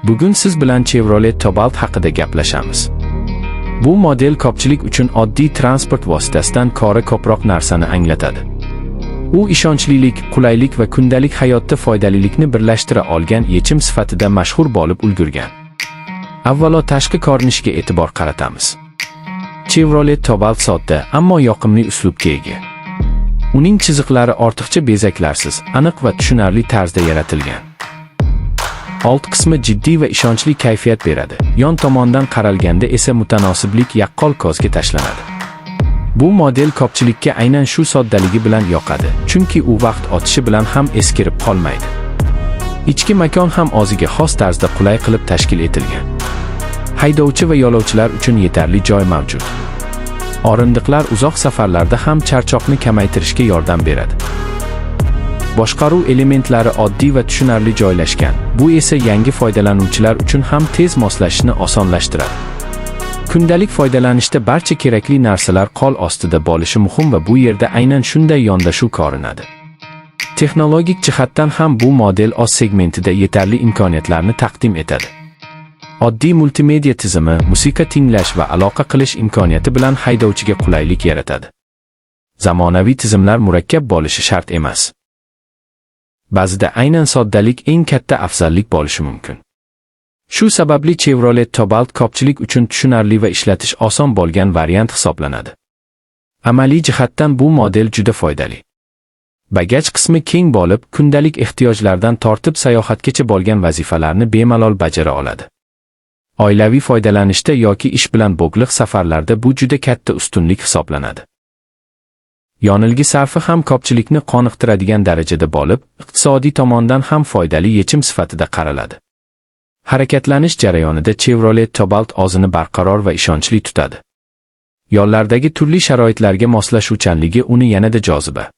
Bugun siz bilan Chevrolet Cobalt haqida gaplashamiz. Bu model ko'pchilik uchun oddiy transport vositasidan ko'ra ko'proq narsani anglatadi. U ishonchlilik, qulaylik va kundalik hayotda foydalilikni birlashtira olgan yechim sifatida mashhur bo'lib ulgurgan. Avvalo tashqi ko'rinishga e'tibor qaratamiz. Chevrolet Cobalt sodda, ammo yoqimli uslubga ega. Uning chiziqlari ortiqcha bezaklarsiz, aniq va tushunarli tarzda yaratilgan. Old qismi jiddiy va ishonchli kayfiyat beradi. Yon tomondan qaralganda esa mutanosiblik yaqqol ko'zga tashlanadi. Bu model ko'pchilikka aynan shu soddaligi bilan yoqadi, chunki u vaqt o'tishi bilan ham eskirib qolmaydi. Ichki makon ham o'ziga xos tarzda qulay qilib tashkil etilgan. Haydovchi va yo'lovchilar uchun yetarli joy mavjud. O'rindiqlar uzoq safarlarda ham charchoqni kamaytirishga yordam beradi. Boshqaruv elementlari oddiy va tushunarli joylashgan. Bu esa yangi foydalanuvchilar uchun ham tez moslashishni osonlashtiradi. Kundalik foydalanishda barcha kerakli narsalar qo'l ostida bo'lishi muhim va bu yerda aynan shunday yondashuv ko'rinadi. Texnologik jihatdan ham bu model o'z segmentida yetarli imkoniyatlarni taqdim etadi. Oddiy multimedia tizimi, musiqa tinglash va aloqa qilish imkoniyati bilan haydovchiga qulaylik yaratadi. Zamonaviy tizimlar murakkab bo'lishi shart emas. Ba'zida aynan soddalik eng katta afzallik bo'lishi mumkin. Shu sababli Chevrolet Cobalt ko'pchilik uchun tushunarli va ishlatish oson bo'lgan variant hisoblanadi. Amaliy jihatdan bu model juda foydali. Bagaj qismi keng bo'lib, kundalik ehtiyojlardan tortib sayohatgacha bo'lgan vazifalarni bemalol bajara oladi. Oilaviy foydalanishda yoki ish bilan bog'liq safarlarda bu juda katta ustunlik hisoblanadi. Yonilg'i sarfi ham ko'pchilikni qoniqtiradigan darajada bo'lib, iqtisodiy tomondan ham foydali yechim sifatida qaraladi. Harakatlanish jarayonida Chevrolet Cobalt o'zini barqaror va ishonchli tutadi. Yo'llardagi turli sharoitlarga moslashuvchanligi uni yanada joziba